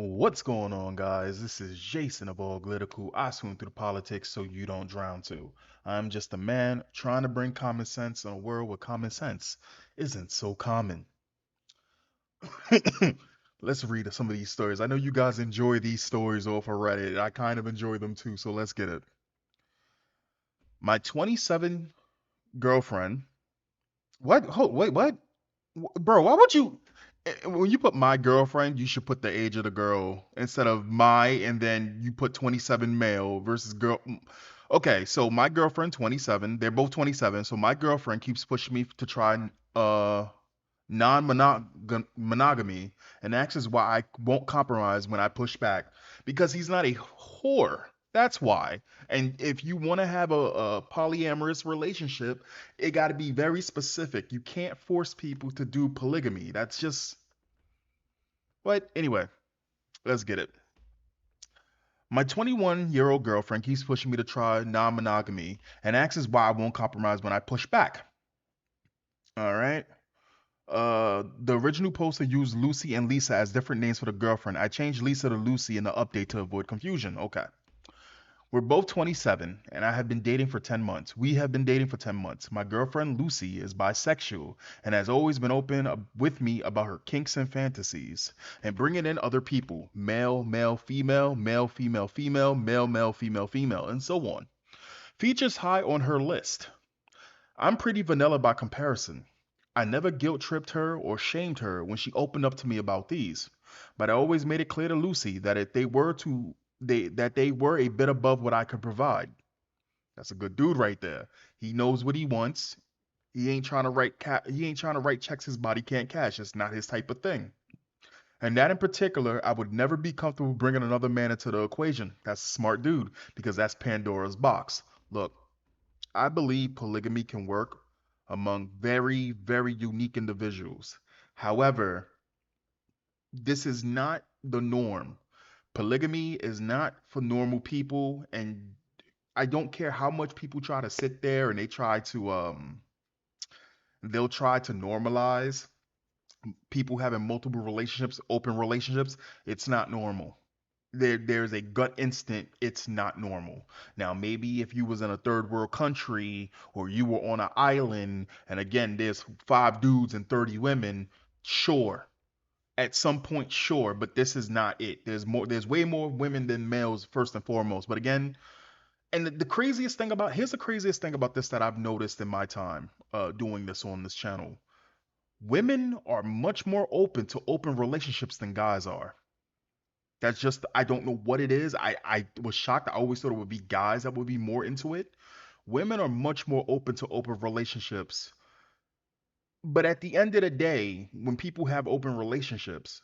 What's going on, guys? This is Jason of Auglitical. I swim through the politics so you don't drown too. I'm just a man trying to bring common sense in a world where common sense isn't so common. Let's read some of these stories. I know you guys enjoy these stories off of Reddit. I kind of enjoy them too, so let's get it. My 27 girlfriend. What? Wait, what? Bro, why would you? When you put my girlfriend, you should put the age of the girl instead of my, and then you put 27 male versus girl. Okay, so my girlfriend 27, they're both 27. So my girlfriend keeps pushing me to try uh non-monogamy and asks why I won't compromise when I push back because he's not a whore. That's why. And if you want to have a polyamorous relationship, it got to be very specific. You can't force people to do polygamy. That's just. But anyway, let's get it. My 21-year-old girlfriend keeps pushing me to try non-monogamy and asks why I won't compromise when I push back. All right. The original poster used Lucy and Lisa as different names for the girlfriend. I changed Lisa to Lucy in the update to avoid confusion. Okay. We're both 27, and I have been dating for 10 months. We have been dating for 10 months. My girlfriend Lucy is bisexual and has always been open with me about her kinks and fantasies, and bringing in other people male, male, female, male, female, female, male, male, female, female, and so on. Features high on her list. I'm pretty vanilla by comparison. I never guilt tripped her or shamed her when she opened up to me about these, but I always made it clear to Lucy that if they were to they were a bit above what I could provide. That's a good dude right there. He knows what he wants. He ain't trying to write checks his body can't cash. It's not his type of thing. And that in particular, I would never be comfortable bringing another man into the equation. That's a smart dude because that's Pandora's box. Look, I believe polygamy can work among very, very unique individuals. However, this is not the norm. Polygamy is not for normal people, and I don't care how much people try to sit there and they'll try to normalize people having multiple relationships, open relationships. It's not normal. There's a gut instinct it's not normal. Now maybe if you was in a third world country or you were on an island and again there's 5 dudes and 30 women, sure. At some point, sure, but this is not it. There's way more women than males first and foremost. But again, and the craziest thing about here's the craziest thing about this that I've noticed in my time doing this on this channel. Women are much more open to open relationships than guys are. That's just I don't know what it is. I was shocked. I always thought it would be guys that would be more into it. Women are much more open to open relationships. But at the end of the day, when people have open relationships,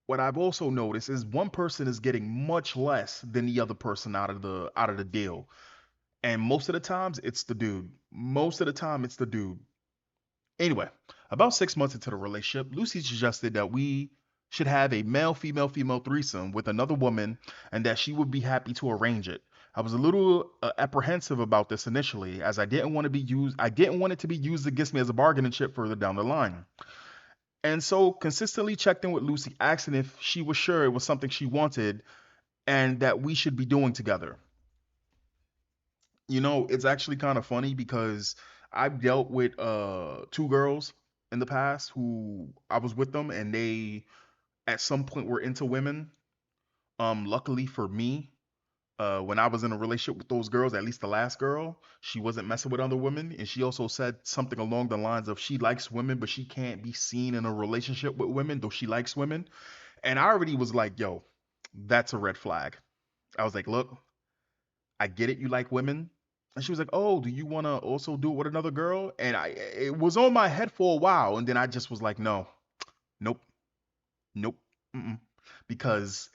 what I've also noticed is one person is getting much less than the other person out of the deal. And most of the times it's the dude. Most of the time it's the dude. Anyway, about 6 months into the relationship, Lucy suggested that we should have a male female female threesome with another woman and that she would be happy to arrange it. I was a little apprehensive about this initially as I didn't want it to be used against me as a bargaining chip further down the line. And so consistently checked in with Lucy asking if she was sure it was something she wanted and that we should be doing together. It's actually kind of funny because I've dealt with two girls in the past who I was with them and they at some point were into women. Luckily for me, when I was in a relationship with those girls, at least the last girl, she wasn't messing with other women, and she also said something along the lines of she likes women, but she can't be seen in a relationship with women, though she likes women. And I already was like, yo, that's a red flag. I was like, look, I get it, you like women. And she was like, "Oh, do you want to also do it with another girl?" And it was on my head for a while, and then I just was like, "No, nope, nope, mm-mm," because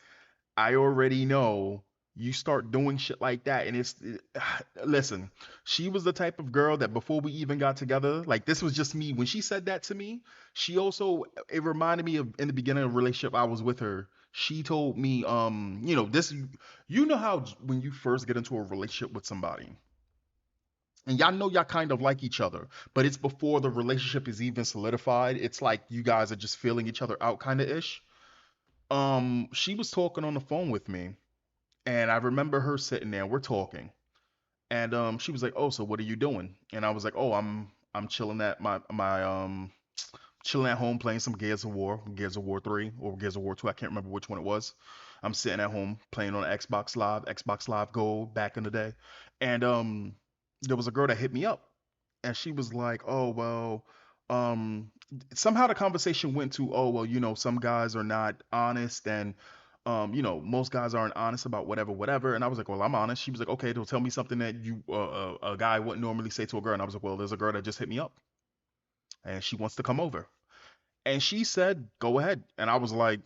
I already know you start doing shit like that, and listen. She was the type of girl that before we even got together, like this was just me. When she said that to me, she also it reminded me of in the beginning of the relationship I was with her. She told me, this, how when you first get into a relationship with somebody and y'all know y'all kind of like each other, but it's before the relationship is even solidified. It's like you guys are just feeling each other out, kind of ish. She was talking on the phone with me, and I remember her sitting there. We're talking, and she was like, "Oh, so what are you doing?" And I was like, "Oh, I'm chilling at my chilling at home playing some Gears of War 3 or Gears of War 2. I can't remember which one it was. I'm sitting at home playing on Xbox Live Gold back in the day. And there was a girl that hit me up and she was like, "Oh, well, um somehow the conversation went to, oh, well, some guys are not honest and most guys aren't honest about whatever. And I was like, well, I'm honest. She was like, okay, they'll tell me something that a guy wouldn't normally say to a girl. And I was like, well, there's a girl that just hit me up and she wants to come over. And she said, go ahead. And I was like,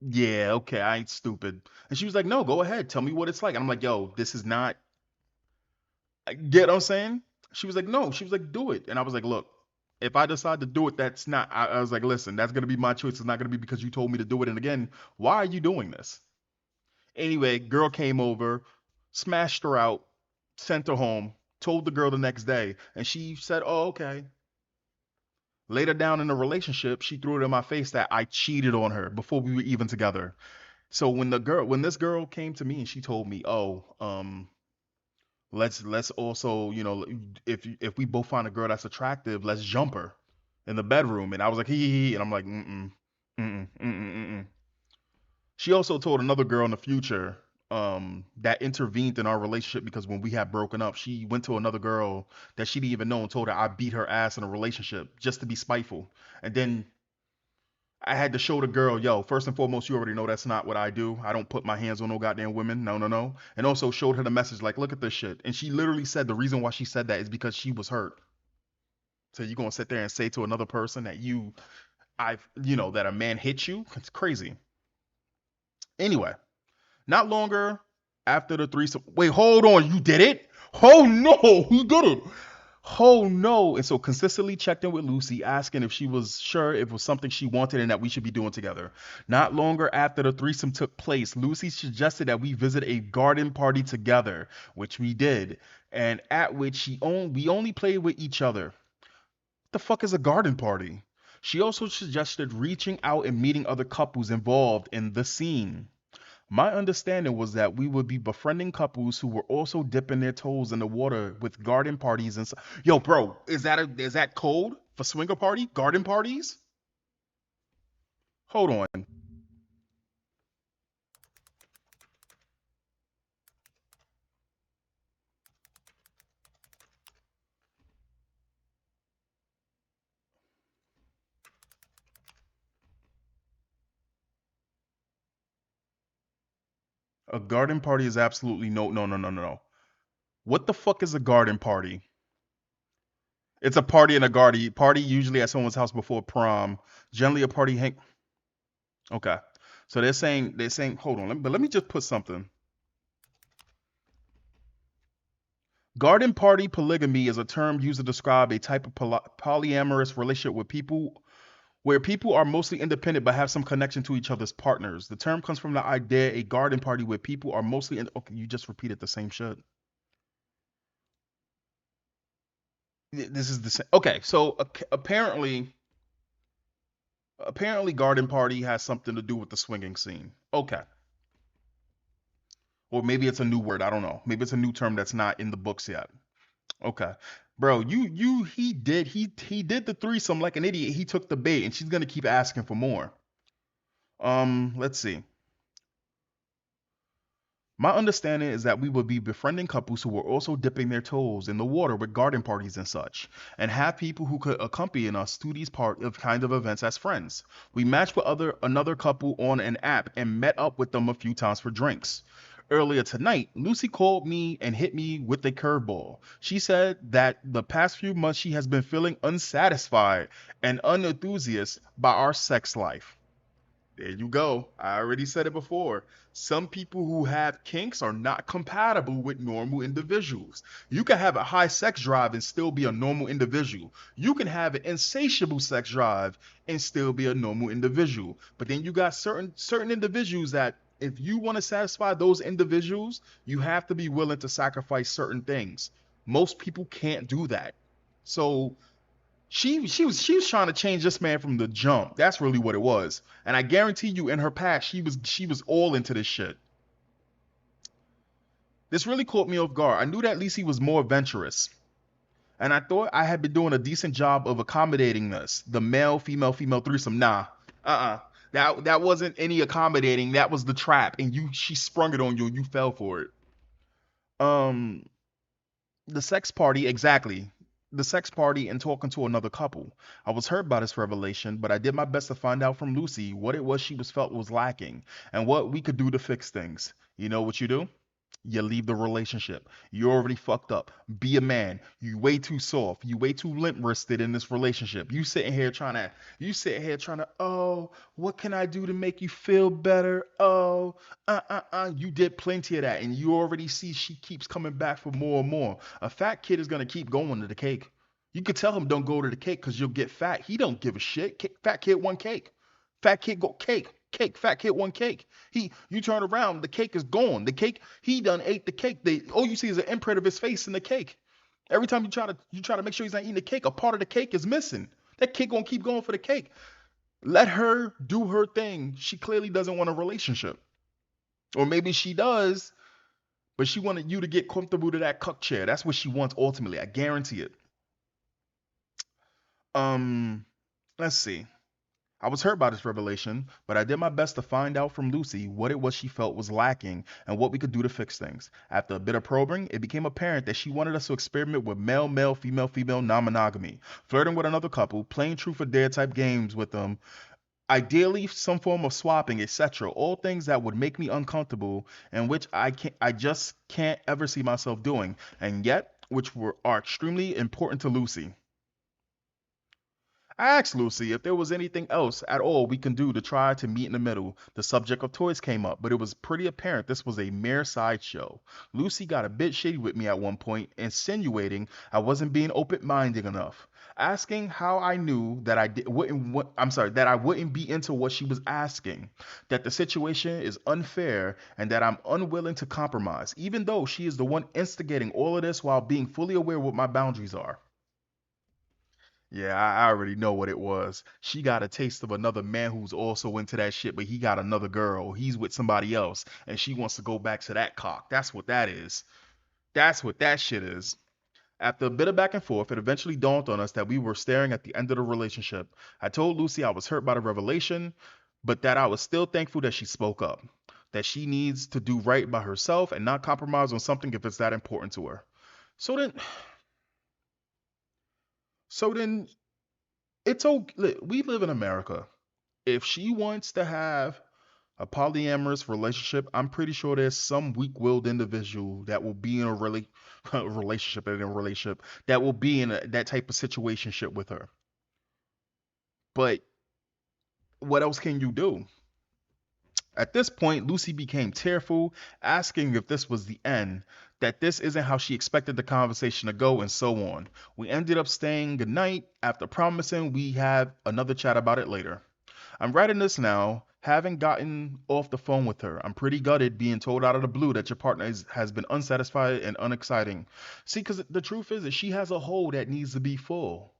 yeah, okay, I ain't stupid. And she was like, no, go ahead. Tell me what it's like. And I'm like, yo, this is not, get what I'm saying? She was like, no. She was like, do it. And I was like, look, if I decide to do it, that's not, I was like, listen, that's going to be my choice. It's not going to be because you told me to do it. And again, why are you doing this? Anyway, girl came over, smashed her out, sent her home, told the girl the next day. And she said, oh, okay. Later down in the relationship, she threw it in my face that I cheated on her before we were even together. So when this girl came to me and she told me, "Oh, let's also, if we both find a girl that's attractive, let's jump her in the bedroom." And I was like, hee, and I'm like, mm-mm, mm-mm, mm-mm. She also told another girl in the future that intervened in our relationship because when we had broken up, she went to another girl that she didn't even know and told her I beat her ass in a relationship just to be spiteful. And then I had to show the girl, yo, first and foremost, you already know that's not what I do. I don't put my hands on no goddamn women. No, no, no. And also showed her the message, like, look at this shit. And she literally said the reason why she said that is because she was hurt. So you gonna sit there and say to another person that that a man hit you? It's crazy. Anyway, not longer after the threesome. Wait, hold on. You did it? Oh no, he did it. Oh no. And so consistently checked in with Lucy, asking if she was sure if it was something she wanted and that we should be doing together. Not longer after the threesome took place, Lucy suggested that we visit a garden party together, which we did, and at which we only played with each other. What the fuck is a garden party? She also suggested reaching out and meeting other couples involved in the scene. My understanding was that we would be befriending couples who were also dipping their toes in the water with garden parties and yo, bro, is that code for swinger party? Garden parties? Hold on. A garden party is absolutely no. What the fuck is a garden party? It's a party in a garden. Party usually at someone's house before prom. Generally a party hang. Okay. So they're saying hold on, but let me just put something. Garden party polygamy is a term used to describe a type of polyamorous relationship with people where people are mostly independent but have some connection to each other's partners. The term comes from the idea a garden party where people are mostly okay, you just repeated the same shit. This is the same. Okay, so apparently garden party has something to do with the swinging scene. Okay. Or maybe it's a new word, I don't know. Maybe it's a new term that's not in the books yet. Okay. Bro, he did the threesome like an idiot. He took the bait and she's gonna keep asking for more. Let's see. My understanding is that we would be befriending couples who were also dipping their toes in the water with garden parties and such, and have people who could accompany us to these part of kind of events as friends. We matched with another couple on an app and met up with them a few times for drinks. Earlier tonight, Lucy called me and hit me with a curveball. She said that the past few months she has been feeling unsatisfied and unenthusiastic by our sex life. There you go. I already said it before. Some people who have kinks are not compatible with normal individuals. You can have a high sex drive and still be a normal individual. You can have an insatiable sex drive and still be a normal individual. But then you got certain individuals that if you want to satisfy those individuals, you have to be willing to sacrifice certain things. Most people can't do that. So She was trying to change this man from the jump. That's really what it was. And I guarantee you, in her past, she was all into this shit. This really caught me off guard. I knew that Lisi was more adventurous, and I thought I had been doing a decent job of accommodating this. The male, female, female threesome. Nah, that wasn't any accommodating. That was the trap, and she sprung it on you, and you fell for it. Um, the sex party, exactly. The sex party and talking to another couple. I was hurt by this revelation, but I did my best to find out from Lucy what it was she was felt was lacking and what we could do to fix things. You know what you do? You leave the relationship. You already fucked up. Be a man. You way too soft. You way too limp wristed in this relationship. You sitting here trying to, oh, what can I do to make you feel better? Oh, You did plenty of that. And you already see she keeps coming back for more and more. A fat kid is gonna keep going to the cake. You could tell him don't go to the cake because you'll get fat. He don't give a shit. Fat kid want cake. Fat kid go cake. Cake. Fat kid want cake. You turn around, the cake is gone. The cake, he done ate the cake. All you see is an imprint of his face in the cake. Every time you try to make sure he's not eating the cake, a part of the cake is missing. That kid gonna keep going for the cake. Let her do her thing. She clearly doesn't want a relationship, or maybe she does, but she wanted you to get comfortable to that cuck chair. That's what she wants ultimately. I guarantee it. Um, let's see. I was hurt by this revelation, but I did my best to find out from Lucy what it was she felt was lacking and what we could do to fix things. After a bit of probing, it became apparent that she wanted us to experiment with male male, female female non monogamy, flirting with another couple, playing truth or dare type games with them, ideally some form of swapping, etc. All things that would make me uncomfortable and which I just can't ever see myself doing, and yet are extremely important to Lucy. I asked Lucy if there was anything else at all we can do to try to meet in the middle. The subject of toys came up, but it was pretty apparent this was a mere sideshow. Lucy got a bit shady with me at one point, insinuating I wasn't being open-minded enough, asking how I knew that that I wouldn't be into what she was asking, that the situation is unfair, and that I'm unwilling to compromise, even though she is the one instigating all of this while being fully aware what my boundaries are. Yeah, I already know what it was. She got a taste of another man who's also into that shit, but he got another girl. He's with somebody else, and she wants to go back to that cock. That's what that is. That's what that shit is. After a bit of back and forth, it eventually dawned on us that we were staring at the end of the relationship. I told Lucy I was hurt by the revelation, but that I was still thankful that she spoke up. That she needs to do right by herself and not compromise on something if it's that important to her. So then, so then, it's okay. We live in America. If she wants to have a polyamorous relationship, I'm pretty sure there's some weak-willed individual that will be in a really relationship that will be in that type of situationship with her. But what else can you do? At this point, Lucy became tearful, asking if this was the end, that this isn't how she expected the conversation to go, and so on. We ended up staying goodnight after promising we have another chat about it later. I'm writing this now, having gotten off the phone with her. I'm pretty gutted being told out of the blue that your partner has been unsatisfied and unexciting. See, because the truth is that she has a hole that needs to be full.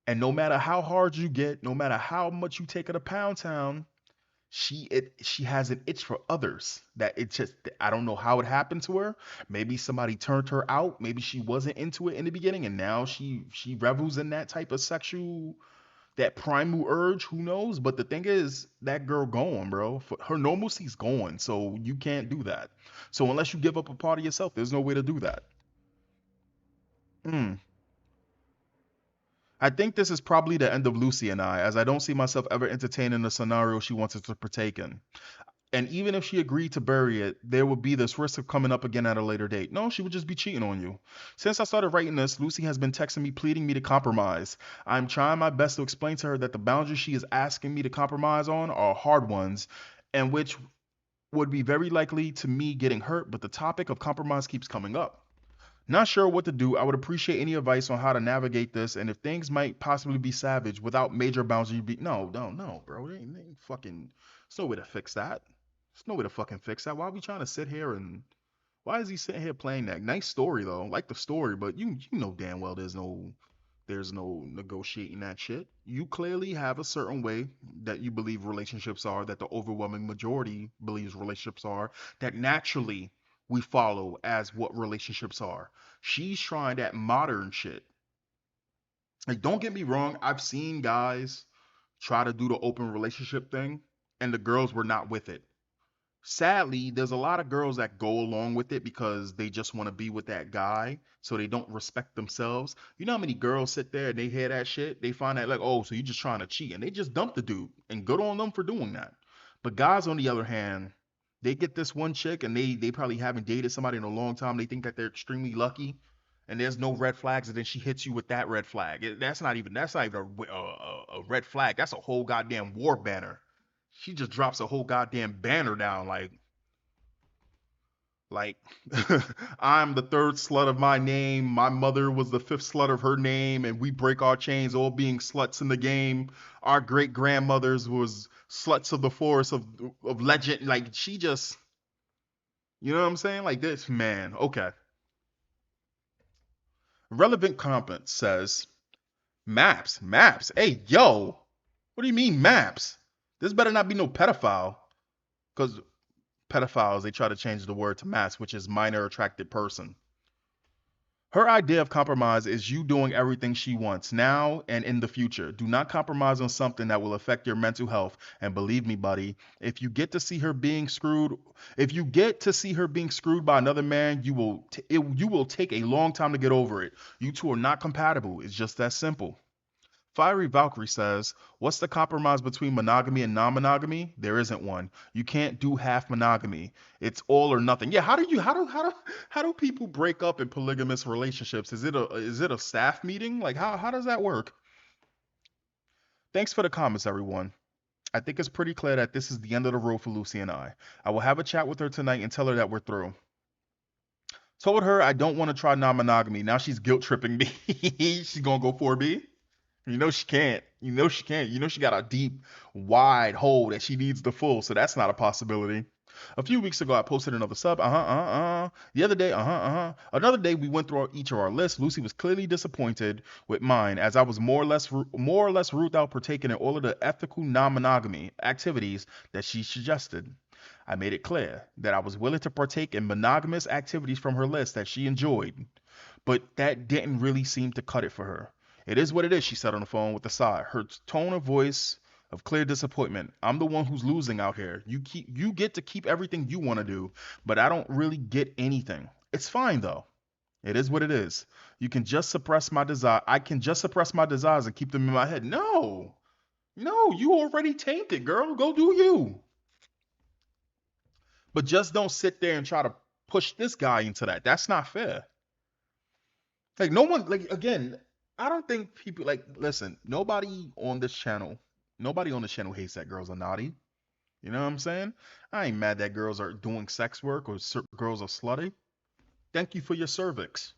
And no matter how hard you get, no matter how much you take her to Pound Town, she has an itch for others that it just I don't know how it happened to her. Maybe somebody turned her out. Maybe she wasn't into it in the beginning, and now she revels in that type of sexual that primal urge, who knows? But the thing is, that girl going, bro. Her normalcy's going, so you can't do that. So unless you give up a part of yourself, there's no way to do that. Mm. I think this is probably the end of Lucy and I, as I don't see myself ever entertaining the scenario she wants us to partake in. And even if she agreed to bury it, there would be this risk of coming up again at a later date. No, she would just be cheating on you. Since I started writing this, Lucy has been texting me pleading me to compromise. I'm trying my best to explain to her that the boundaries she is asking me to compromise on are hard ones, and which would be very likely to me getting hurt, but the topic of compromise keeps coming up. Not sure what to do. I would appreciate any advice on how to navigate this and if things might possibly be savage without major boundaries be no, no, no, bro. There ain't fucking there's no way to fix that. There's no way to fucking fix that. Why are we trying to sit here and why is he sitting here playing that? Nice story though. Like the story, but you know damn well there's no There's no negotiating that shit. You clearly have a certain way that you believe relationships are, that the overwhelming majority believes relationships are, that naturally we follow as what relationships are. She's trying that modern shit. Like, don't get me wrong, I've seen guys try to do the open relationship thing, and the girls were not with it. Sadly, there's a lot of girls that go along with it because they just want to be with that guy, so they don't respect themselves. You know how many girls sit there and they hear that shit? They find that like, oh, so you just trying to cheat, and they just dump the dude, and good on them for doing that. But guys, on the other hand, they get this one chick, and they probably haven't dated somebody in a long time. They think that they're extremely lucky, and there's no red flags, and then she hits you with that red flag. That's not even a red flag. That's a whole goddamn war banner. She just drops a whole goddamn banner down like I'm the third slut of my name. My mother was the fifth slut of her name, and we break our chains, all being sluts in the game. Our great grandmothers was sluts of the forest of legend. Like she just, you know what I'm saying? Like this man. Okay. Relevant comment says maps. Hey yo, what do you mean maps? This better not be no pedophile, because pedophiles they try to change the word to maps, which is minor attracted person. Her idea of compromise is you doing everything she wants now and in the future. Do not compromise on something that will affect your mental health. And believe me, buddy, if you get to see her being screwed by another man, you will take a long time to get over it. You two are not compatible. It's just that simple. Fiery Valkyrie says, what's the compromise between monogamy and non-monogamy? There isn't one. You can't do half monogamy. It's all or nothing. Yeah, how do people break up in polygamous relationships? Is it a staff meeting? Like how does that work? Thanks for the comments, everyone. I think it's pretty clear that this is the end of the road for Lucy and I. I will have a chat with her tonight and tell her that we're through. Told her I don't want to try non-monogamy. Now she's guilt tripping me. She's gonna go 4B. You know she can't. You know she can't. You know she got a deep, wide hole that she needs to fill, so that's not a possibility. A few weeks ago, I posted another sub. The other day, Another day, we went through each of our lists. Lucy was clearly disappointed with mine, as I was more or less ruled out partaking in all of the ethical non-monogamy activities that she suggested. I made it clear that I was willing to partake in monogamous activities from her list that she enjoyed, but that didn't really seem to cut it for her. It is what it is, she said on the phone with a sigh, her tone of voice of clear disappointment. I'm the one who's losing out here. You get to keep everything you want to do, but I don't really get anything. It's fine though. It is what it is. You can just suppress my desire. I can just suppress my desires and keep them in my head. No. No, you already tainted, girl. Go do you. But just don't sit there and try to push this guy into that. That's not fair. Like no one like again, I don't think people like listen, nobody on this channel hates that girls are naughty. You know what I'm saying? I ain't mad that girls are doing sex work or girls are slutty. Thank you for your cervix.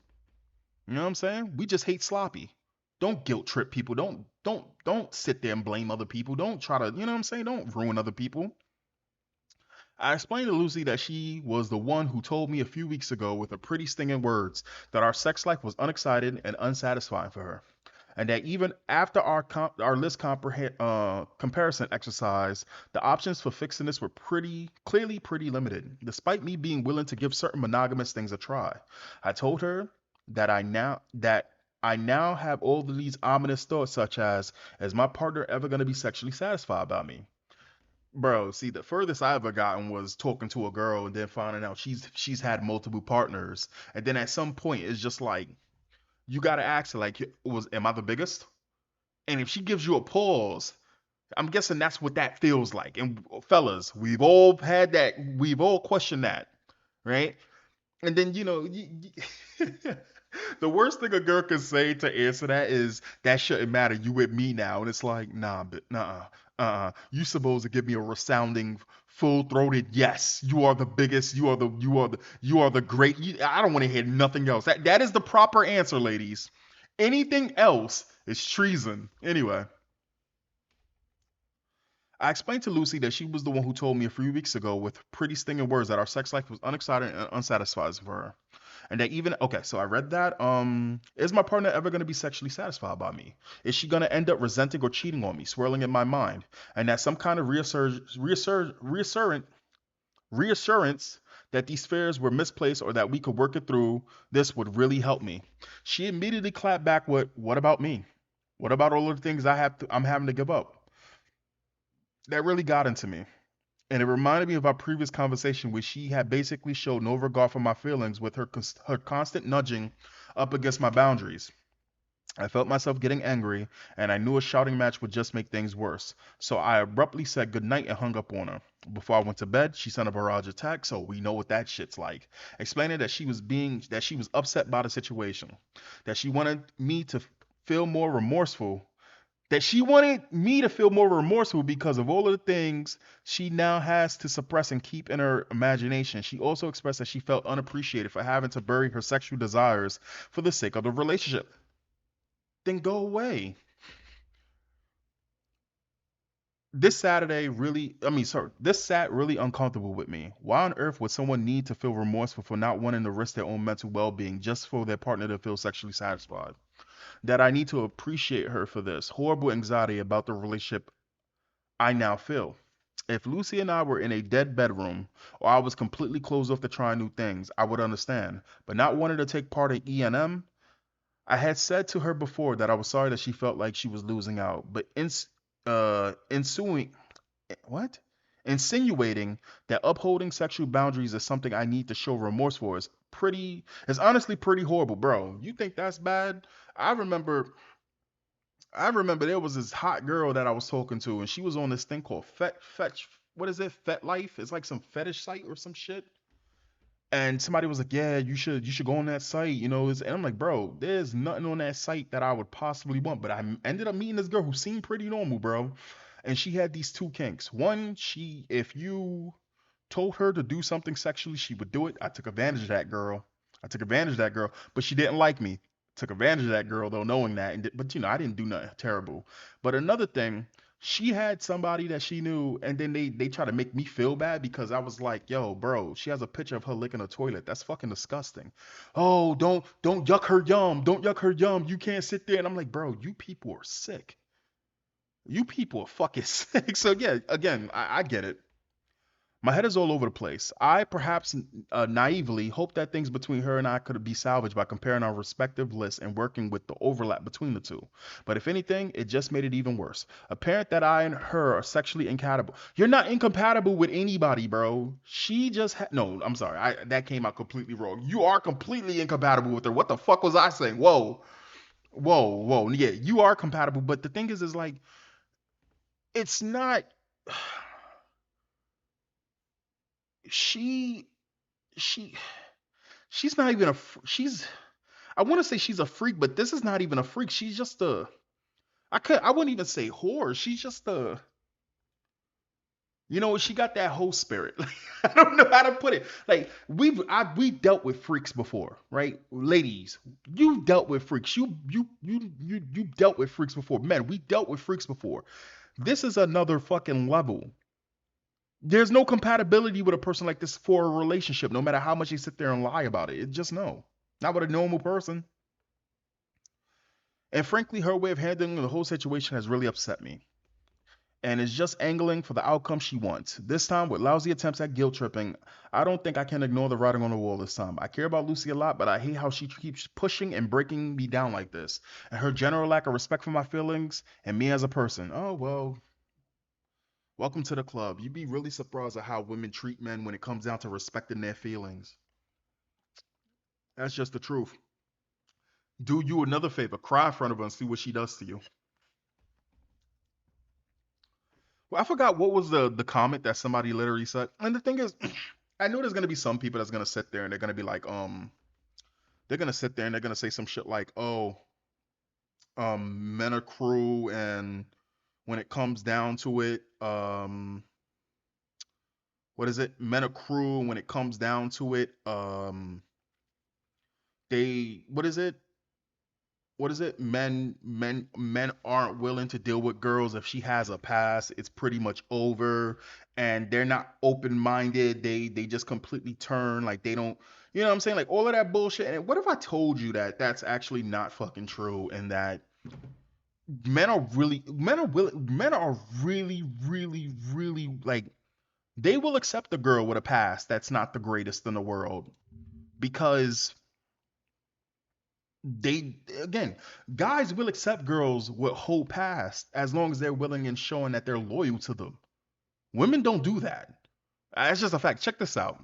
You know what I'm saying? We just hate sloppy. Don't guilt trip people. Don't sit there and blame other people. Don't try to, you know what I'm saying? Don't ruin other people. I explained to Lucy that she was the one who told me a few weeks ago with a pretty stinging words that our sex life was unexciting and unsatisfying for her, and that even after our list comparison exercise, the options for fixing this were pretty limited, despite me being willing to give certain monogamous things a try. I told her that I now have all of these ominous thoughts, such as, is my partner ever going to be sexually satisfied by me? Bro, see, the furthest I ever gotten was talking to a girl and then finding out she's had multiple partners, and then at some point it's just like you gotta ask her like, was am I the biggest? And if she gives you a pause, I'm guessing that's what that feels like. And fellas, we've all questioned that, right? And then the worst thing a girl can say to answer that is that shouldn't matter. You with me now, and it's like, nah, but nah, You supposed to give me a resounding, full-throated yes. You are the biggest. You are the great. I don't want to hear nothing else. That is the proper answer, ladies. Anything else is treason. Anyway, I explained to Lucy that she was the one who told me a few weeks ago with pretty stinging words that our sex life was unexciting and unsatisfying for her, And that even okay, so I read that. Is my partner ever gonna be sexually satisfied by me? Is she gonna end up resenting or cheating on me, swirling in my mind? And that some kind of reassurance that these fears were misplaced or that we could work it through, this would really help me. She immediately clapped back with, "What about me? What about all of the things I'm having to give up?" That really got into me. And it reminded me of our previous conversation where she had basically showed no regard for my feelings with her constant nudging up against my boundaries. I felt myself getting angry, and I knew a shouting match would just make things worse. So I abruptly said goodnight and hung up on her. Before I went to bed, she sent a barrage of texts, so we know what that shit's like, explaining that she was upset by the situation, that she wanted me to feel more remorseful, that she wanted me to feel more remorseful because of all of the things she now has to suppress and keep in her imagination. She also expressed that she felt unappreciated for having to bury her sexual desires for the sake of the relationship. Then go away. This sat really uncomfortable with me. Why on earth would someone need to feel remorseful for not wanting to risk their own mental well being just for their partner to feel sexually satisfied? That I need to appreciate her for this horrible anxiety about the relationship I now feel. If Lucy and I were in a dead bedroom, or I was completely closed off to trying new things, I would understand. But not wanting to take part in E&M, I had said to her before that I was sorry that she felt like she was losing out, but ensuing what? Insinuating that upholding sexual boundaries is something I need to show remorse for is honestly pretty horrible, bro. You think that's bad? I remember I remember there was this hot girl that I was talking to, and she was on this thing called Fetch. What is it? Fet Life? It's like some fetish site or some shit. And somebody was like, "Yeah, you should go on that site." And I'm like, "Bro, there's nothing on that site that I would possibly want." But ended up meeting this girl who seemed pretty normal, bro. And she had these two kinks. One, if you told her to do something sexually, she would do it. I took advantage of that girl. But she didn't like me. Took advantage of that girl though, knowing that. But I didn't do nothing terrible. But another thing, she had somebody that she knew, and then they try to make me feel bad because I was like, "Yo, bro, she has a picture of her licking a toilet. That's fucking disgusting." "Oh, don't yuck her yum. Don't yuck her yum. You can't sit there." And I'm like, "Bro, you people are sick. You people are fucking sick." So yeah, again, I get it. My head is all over the place. I perhaps naively hoped that things between her and I could be salvaged by comparing our respective lists and working with the overlap between the two. But if anything, it just made it even worse. Apparent that I and her are sexually incompatible. You're not incompatible with anybody, bro. No. I'm sorry. That came out completely wrong. You are completely incompatible with her. What the fuck was I saying? Whoa, whoa. Yeah, you are compatible. But the thing is like it's not. She she she's not even she's I want to say she's a freak, but this is not even a freak. She's just I wouldn't even say whore. She's just she got that whole spirit. I don't know how to put it. Like we dealt with freaks before, right? Ladies, you dealt with freaks. You dealt with freaks before. Men, we dealt with freaks before. This is another fucking level. There's no compatibility with a person like this for a relationship, no matter how much you sit there and lie about it. It just no. Not with a normal person. And frankly, her way of handling the whole situation has really upset me. And is just angling for the outcome she wants. This time, with lousy attempts at guilt tripping, I don't think I can ignore the writing on the wall this time. I care about Lucy a lot, but I hate how she keeps pushing and breaking me down like this. And her general lack of respect for my feelings and me as a person. Oh, well, welcome to the club. You'd be really surprised at how women treat men when it comes down to respecting their feelings. That's just the truth. Do you another favor. Cry in front of her and see what she does to you. Well, I forgot what was the comment that somebody literally said. And the thing is, I know there's gonna be some people that's gonna sit there and they're gonna be like, they're gonna sit there and they're gonna say some shit like, "Oh, men are cruel," and when it comes down to it, what is it? Men are cruel. When it comes down to it, they what is it? What is it? Men aren't willing to deal with girls if she has a past. It's pretty much over, and they're not open minded. They just completely turn like they don't. You know what I'm saying? Like all of that bullshit. And what if I told you that that's actually not fucking true, and that men are really, really, really like they will accept a girl with a past that's not the greatest in the world because they again guys will accept girls with whole past as long as they're willing and showing that they're loyal to them. Women don't do that. That's just a fact. Check this out.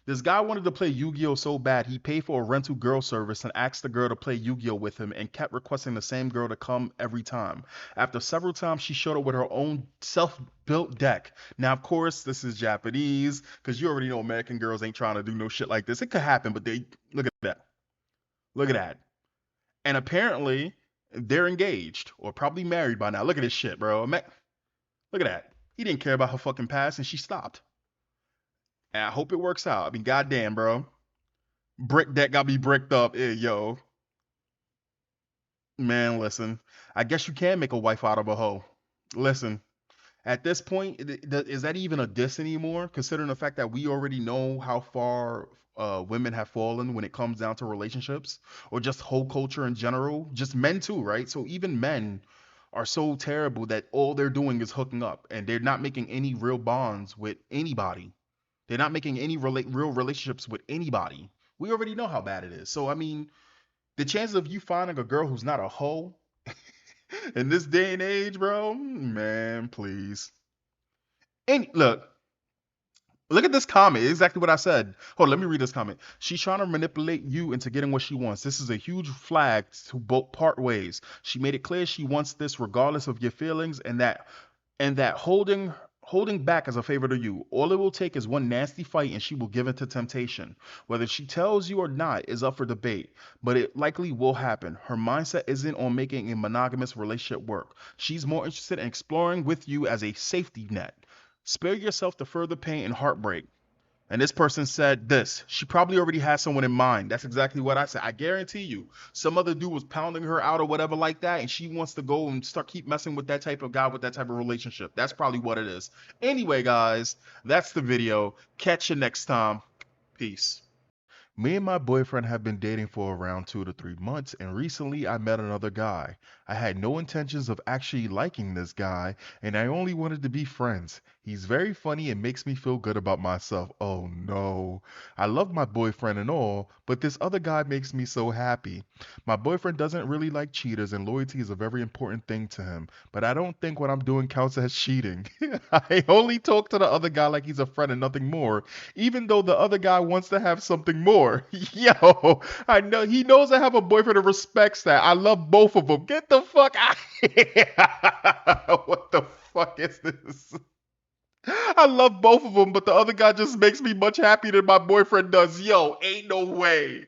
This guy wanted to play Yu-Gi-Oh so bad he paid for a rental girl service and asked the girl to play Yu-Gi-Oh with him and kept requesting the same girl to come every time. After several times, she showed up with her own self-built deck. Now, of course, this is Japanese because you already know American girls ain't trying to do no shit like this. It could happen, but they look at that. Look at that. And apparently, they're engaged or probably married by now. Look at this shit, bro. Look at that. He didn't care about her fucking past and she stopped. And I hope it works out. I mean, goddamn, bro. Brick deck got me bricked up. Yo, man, listen. I guess you can make a wife out of a hoe. Listen, at this point, is that even a diss anymore? Considering the fact that we already know how far women have fallen when it comes down to relationships or just whole culture in general, just men too, right? So even men are so terrible that all they're doing is hooking up and they're not making any real bonds with anybody. They're not making any real relationships with anybody. We already know how bad it is. So I mean, the chances of you finding a girl who's not a hoe in this day and age, bro, man, please. And look at this comment. Exactly what I said. Hold on, let me read this comment. She's trying to manipulate you into getting what she wants. This is a huge flag to both part ways. She made it clear she wants this regardless of your feelings, and that holding back is a favor to you. All it will take is one nasty fight and she will give in to temptation. Whether she tells you or not is up for debate, but it likely will happen. Her mindset isn't on making a monogamous relationship work. She's more interested in exploring with you as a safety net. Spare yourself the further pain and heartbreak. And this person said this. She probably already has someone in mind. That's exactly what I said. I guarantee you, some other dude was pounding her out or whatever like that, and she wants to go and start keep messing with that type of guy with that type of relationship. That's probably what it is. Anyway, guys, that's the video. Catch you next time. Peace. Me and my boyfriend have been dating for around 2 to 3 months, and recently I met another guy. I had no intentions of actually liking this guy, and I only wanted to be friends. He's very funny and makes me feel good about myself. Oh no. I love my boyfriend and all, but this other guy makes me so happy. My boyfriend doesn't really like cheaters, and loyalty is a very important thing to him, but I don't think what I'm doing counts as cheating. I only talk to the other guy like he's a friend and nothing more, even though the other guy wants to have something more. Yo, I know he knows I have a boyfriend and respects that. I love both of them. Get the fuck out of here. What the fuck is this? I love both of them, but the other guy just makes me much happier than my boyfriend does. Yo, ain't no way.